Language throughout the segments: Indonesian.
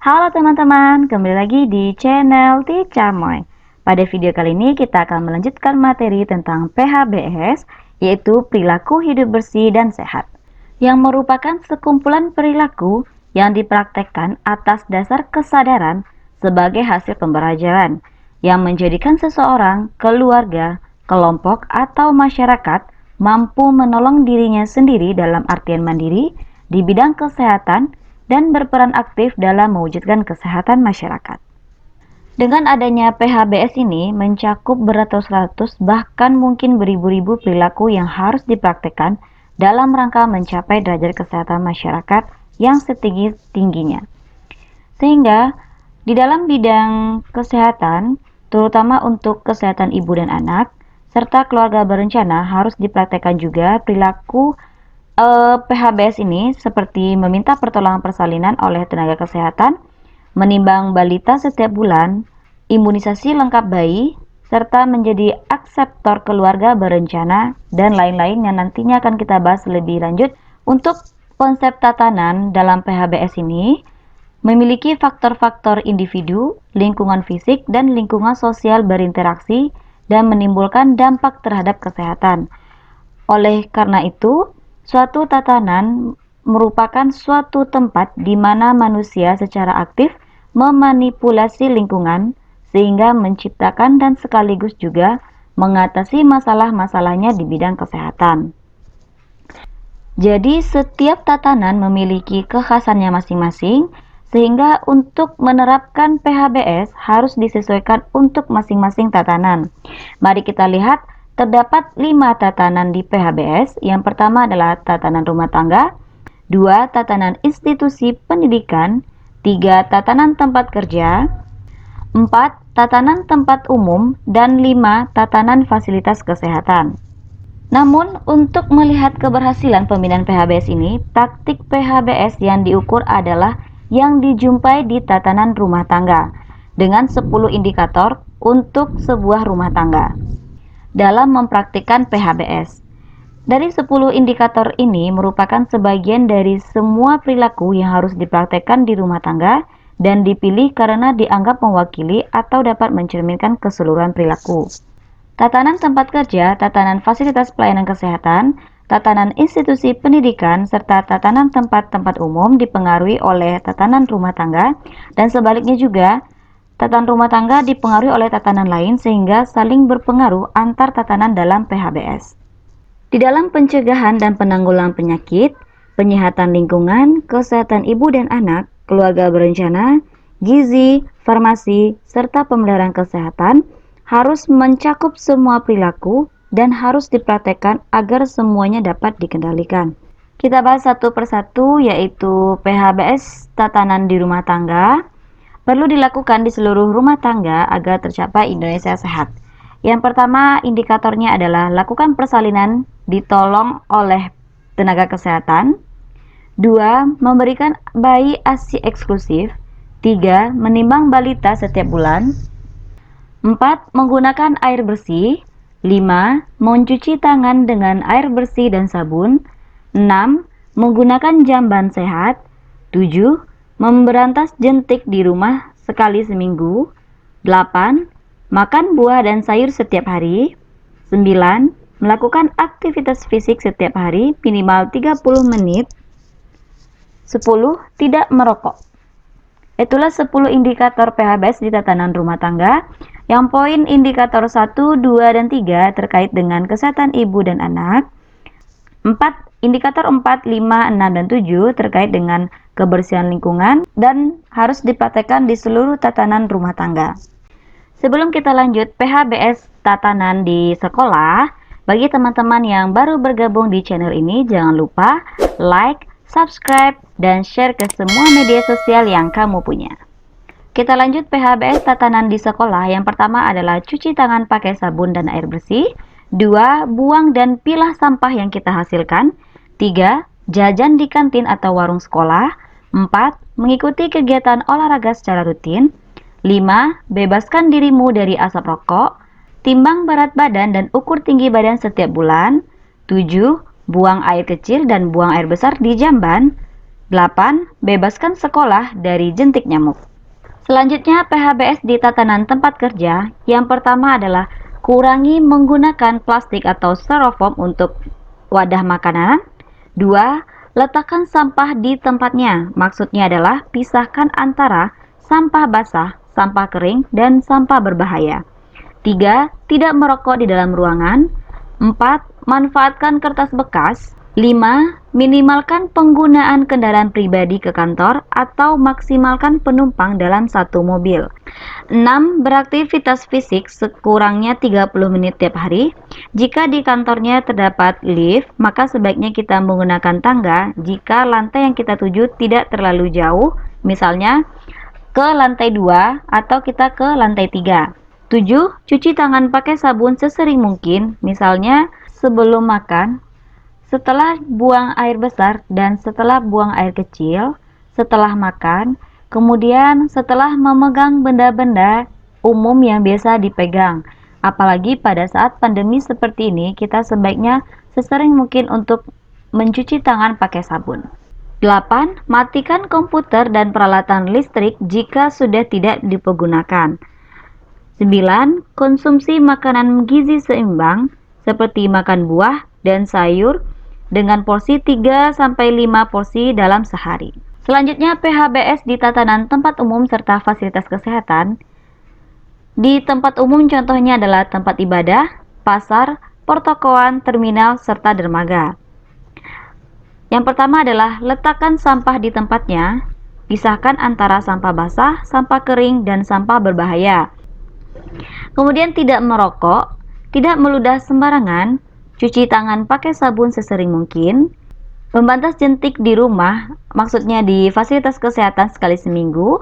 Halo teman-teman, kembali lagi di channel Teacher Moy. Pada video kali ini kita akan melanjutkan materi tentang PHBS, yaitu perilaku hidup bersih dan sehat, yang merupakan sekumpulan perilaku yang dipraktekkan atas dasar kesadaran sebagai hasil pembelajaran, yang menjadikan seseorang, keluarga, kelompok, atau masyarakat mampu menolong dirinya sendiri dalam artian mandiri di bidang kesehatan dan berperan aktif dalam mewujudkan kesehatan masyarakat. Dengan adanya PHBS ini mencakup beratus-ratus bahkan mungkin beribu-ribu perilaku yang harus dipraktekkan dalam rangka mencapai derajat kesehatan masyarakat yang setinggi-tingginya. Sehingga di dalam bidang kesehatan, terutama untuk kesehatan ibu dan anak, serta keluarga berencana harus dipraktekkan juga perilaku PHBS ini seperti meminta pertolongan persalinan oleh tenaga kesehatan, menimbang balita setiap bulan, imunisasi lengkap bayi, serta menjadi akseptor keluarga berencana, dan lain-lain yang nantinya akan kita bahas lebih lanjut. Untuk konsep tatanan dalam PHBS ini memiliki faktor-faktor individu, lingkungan fisik, dan lingkungan sosial berinteraksi dan menimbulkan dampak terhadap kesehatan. Oleh karena itu, suatu tatanan merupakan suatu tempat di mana manusia secara aktif memanipulasi lingkungan sehingga menciptakan dan sekaligus juga mengatasi masalah-masalahnya di bidang kesehatan. Jadi setiap tatanan memiliki kekhasannya masing-masing, sehingga untuk menerapkan PHBS harus disesuaikan untuk masing-masing tatanan. Mari kita lihat. Terdapat 5 tatanan di PHBS. Yang pertama adalah tatanan rumah tangga, 2 tatanan institusi pendidikan, 3 tatanan tempat kerja, 4 tatanan tempat umum, dan 5 tatanan fasilitas kesehatan. Namun, untuk melihat keberhasilan pembinaan PHBS ini, taktik PHBS yang diukur adalah yang dijumpai di tatanan rumah tangga, dengan 10 indikator untuk sebuah rumah tangga dalam mempraktikkan PHBS. Dari 10 indikator ini merupakan sebagian dari semua perilaku yang harus dipraktekkan di rumah tangga dan dipilih karena dianggap mewakili atau dapat mencerminkan keseluruhan perilaku. Tatanan tempat kerja, tatanan fasilitas pelayanan kesehatan, tatanan institusi pendidikan, serta tatanan tempat-tempat umum dipengaruhi oleh tatanan rumah tangga, dan sebaliknya juga tatanan rumah tangga dipengaruhi oleh tatanan lain sehingga saling berpengaruh antar tatanan dalam PHBS. Di dalam pencegahan dan penanggulangan penyakit, penyehatan lingkungan, kesehatan ibu dan anak, keluarga berencana, gizi, farmasi, serta pemeliharaan kesehatan harus mencakup semua perilaku dan harus dipraktekkan agar semuanya dapat dikendalikan. Kita bahas satu persatu, yaitu PHBS tatanan di rumah tangga. Perlu dilakukan di seluruh rumah tangga agar tercapai Indonesia sehat. Yang pertama, indikatornya adalah lakukan persalinan ditolong oleh tenaga kesehatan. 2. Memberikan bayi ASI eksklusif. 3. Menimbang balita setiap bulan. 4. Menggunakan air bersih. 5. Mencuci tangan dengan air bersih dan sabun. 6. Menggunakan jamban sehat. 7. Memberantas jentik di rumah sekali seminggu. 8. Makan buah dan sayur setiap hari. 9. Melakukan aktivitas fisik setiap hari minimal 30 menit. 10. Tidak merokok. Itulah 10 indikator PHBS di tatanan rumah tangga. Yang poin indikator 1, 2, dan 3 terkait dengan kesehatan ibu dan anak. Indikator 4, 5, 6, dan 7 terkait dengan kebersihan lingkungan dan harus dipraktekkan di seluruh tatanan rumah tangga. Sebelum kita lanjut PHBS tatanan di sekolah, bagi teman-teman yang baru bergabung di channel ini, jangan lupa like, subscribe, dan share ke semua media sosial yang kamu punya. Kita lanjut PHBS tatanan di sekolah. Yang pertama adalah cuci tangan pakai sabun dan air bersih. 2. Buang dan pilah sampah yang kita hasilkan. 3. Jajan di kantin atau warung sekolah. 4. Mengikuti kegiatan olahraga secara rutin. 5. Bebaskan dirimu dari asap rokok. Timbang berat badan dan ukur tinggi badan setiap bulan. 7. Buang air kecil dan buang air besar di jamban. 8. Bebaskan sekolah dari jentik nyamuk. Selanjutnya, PHBS di tatanan tempat kerja. Yang pertama adalah kurangi menggunakan plastik atau styrofoam untuk wadah makanan. 2. Letakkan sampah di tempatnya. Maksudnya adalah pisahkan antara sampah basah, sampah kering, dan sampah berbahaya. 3. Tidak merokok di dalam ruangan. 4. Manfaatkan kertas bekas. 5. Minimalkan penggunaan kendaraan pribadi ke kantor atau maksimalkan penumpang dalam satu mobil. 6. Beraktivitas fisik sekurangnya 30 menit tiap hari. Jika di kantornya terdapat lift, maka sebaiknya kita menggunakan tangga jika lantai yang kita tuju tidak terlalu jauh, misalnya ke lantai 2 atau kita ke lantai 3. 7. Cuci tangan pakai sabun sesering mungkin, misalnya sebelum makan, setelah buang air besar dan setelah buang air kecil, setelah makan, kemudian setelah memegang benda-benda umum yang biasa dipegang. Apalagi pada saat pandemi seperti ini, kita sebaiknya sesering mungkin untuk mencuci tangan pakai sabun. 8. Matikan komputer dan peralatan listrik jika sudah tidak dipergunakan. 9. Konsumsi makanan gizi seimbang seperti makan buah dan sayur dengan porsi 3-5 porsi dalam sehari. Selanjutnya, PHBS di tatanan tempat umum serta fasilitas kesehatan. Di tempat umum contohnya adalah tempat ibadah, pasar, pertokoan, terminal, serta dermaga. Yang pertama adalah letakkan sampah di tempatnya. Pisahkan antara sampah basah, sampah kering, dan sampah berbahaya. Kemudian tidak merokok, tidak meludah sembarangan, cuci tangan pakai sabun sesering mungkin, membantas jentik di rumah, maksudnya di fasilitas kesehatan sekali seminggu.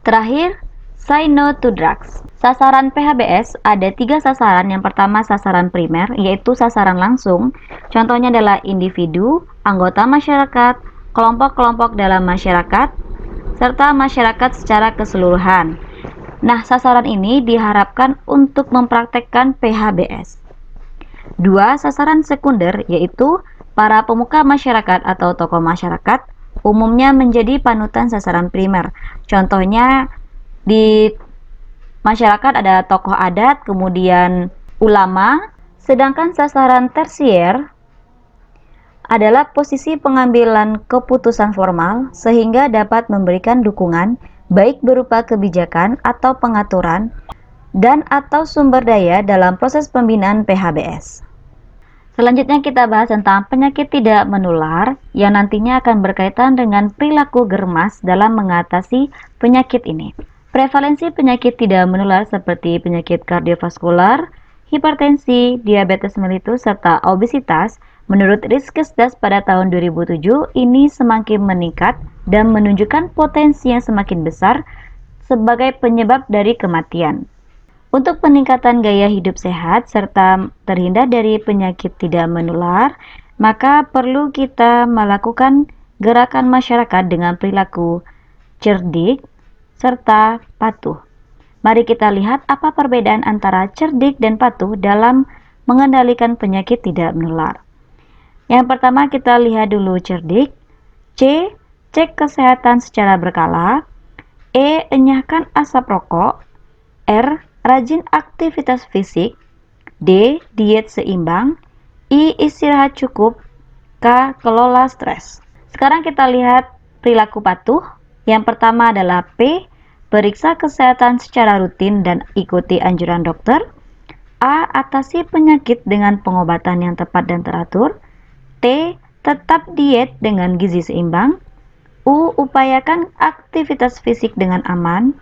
Terakhir, say no to drugs. Sasaran PHBS ada 3 sasaran. Yang pertama sasaran primer, yaitu sasaran langsung. Contohnya adalah individu, anggota masyarakat, kelompok-kelompok dalam masyarakat, serta masyarakat secara keseluruhan. Nah, sasaran ini diharapkan untuk mempraktekkan PHBS. 2. Sasaran sekunder, yaitu para pemuka masyarakat atau tokoh masyarakat, umumnya menjadi panutan sasaran primer. Contohnya di masyarakat ada tokoh adat, kemudian ulama. Sedangkan sasaran tersier adalah posisi pengambilan keputusan formal sehingga dapat memberikan dukungan baik berupa kebijakan atau pengaturan dan atau sumber daya dalam proses pembinaan PHBS. Selanjutnya kita bahas tentang penyakit tidak menular yang nantinya akan berkaitan dengan perilaku germas dalam mengatasi penyakit ini. Prevalensi penyakit tidak menular seperti penyakit kardiovaskular, hipertensi, diabetes mellitus, serta obesitas menurut Riskesdas pada tahun 2007 ini semakin meningkat dan menunjukkan potensi yang semakin besar sebagai penyebab dari kematian. Untuk peningkatan gaya hidup sehat serta terhindar dari penyakit tidak menular, maka perlu kita melakukan gerakan masyarakat dengan perilaku cerdik serta patuh. Mari kita lihat apa perbedaan antara cerdik dan patuh dalam mengendalikan penyakit tidak menular. Yang pertama kita lihat dulu cerdik. C. Cek kesehatan secara berkala. E. Enyahkan asap rokok. R. Rajin aktivitas fisik. D. Diet seimbang. I. Istirahat cukup. K. Kelola stres. Sekarang kita lihat perilaku patuh. Yang pertama adalah P. Periksa kesehatan secara rutin dan ikuti anjuran dokter. A. Atasi penyakit dengan pengobatan yang tepat dan teratur. T. Tetap diet dengan gizi seimbang. U. Upayakan aktivitas fisik dengan aman.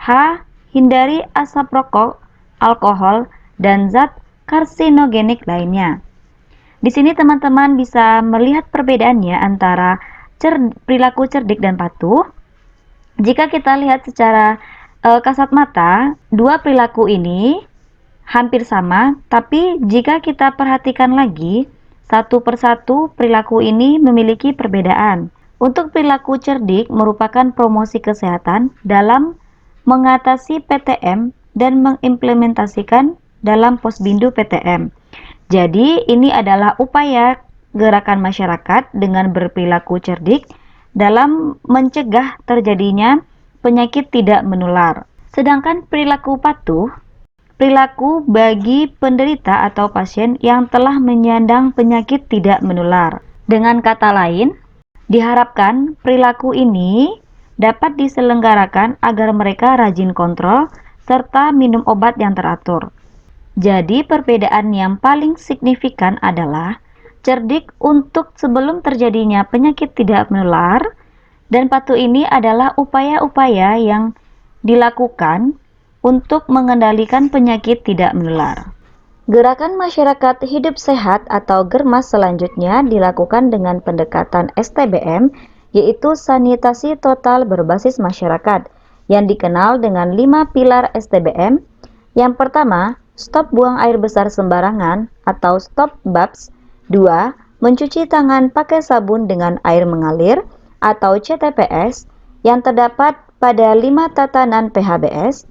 H. Hindari asap rokok, alkohol, dan zat karsinogenik lainnya. Di sini teman-teman bisa melihat perbedaannya antara perilaku cerdik dan patuh. Jika kita lihat secara kasat mata, dua perilaku ini hampir sama, tapi jika kita perhatikan lagi, satu persatu perilaku ini memiliki perbedaan. Untuk perilaku cerdik merupakan promosi kesehatan dalam mengatasi PTM dan mengimplementasikan dalam posbindu PTM. Jadi ini adalah upaya gerakan masyarakat dengan berperilaku cerdik dalam mencegah terjadinya penyakit tidak menular. Sedangkan perilaku patuh, perilaku bagi penderita atau pasien yang telah menyandang penyakit tidak menular. Dengan kata lain, diharapkan perilaku ini dapat diselenggarakan agar mereka rajin kontrol serta minum obat yang teratur. Jadi perbedaan yang paling signifikan adalah cerdik untuk sebelum terjadinya penyakit tidak menular, dan patuh ini adalah upaya-upaya yang dilakukan untuk mengendalikan penyakit tidak menular. Gerakan masyarakat hidup sehat atau GERMAS selanjutnya dilakukan dengan pendekatan STBM, yaitu sanitasi total berbasis masyarakat, yang dikenal dengan 5 pilar STBM. Yang pertama, stop buang air besar sembarangan atau stop BABS. 2. Mencuci tangan pakai sabun dengan air mengalir atau CTPS yang terdapat pada 5 tatanan PHBS.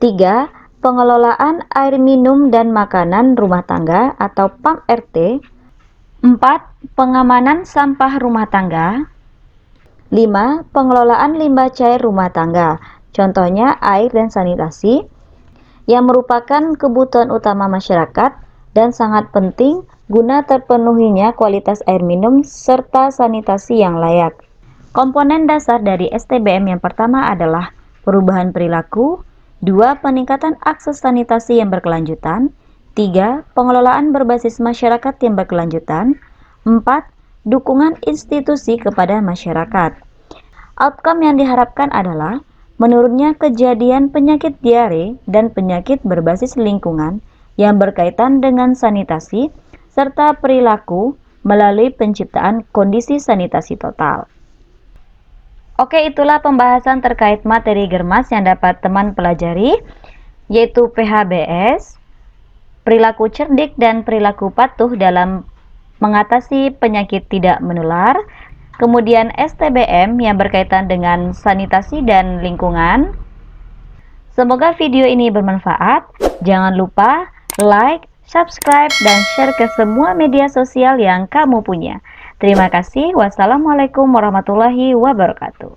3. Pengelolaan air minum dan makanan rumah tangga atau PAM-RT. 4. Pengamanan sampah rumah tangga. 5. Pengelolaan limbah cair rumah tangga, contohnya air dan sanitasi, yang merupakan kebutuhan utama masyarakat dan sangat penting guna terpenuhinya kualitas air minum serta sanitasi yang layak. Komponen dasar dari STBM yang pertama adalah perubahan perilaku, 2. Peningkatan akses sanitasi yang berkelanjutan, 3. Pengelolaan berbasis masyarakat yang berkelanjutan, 4. Dukungan institusi kepada masyarakat. Outcome yang diharapkan adalah menurunnya kejadian penyakit diare dan penyakit berbasis lingkungan yang berkaitan dengan sanitasi serta perilaku melalui penciptaan kondisi sanitasi total. Oke, itulah pembahasan terkait materi GERMAS yang dapat teman pelajari, yaitu PHBS, perilaku cerdik dan perilaku patuh dalam mengatasi penyakit tidak menular, kemudian STBM yang berkaitan dengan sanitasi dan lingkungan. Semoga video ini bermanfaat. Jangan lupa like, subscribe, dan share ke semua media sosial yang kamu punya. Terima kasih. Wassalamualaikum warahmatullahi wabarakatuh.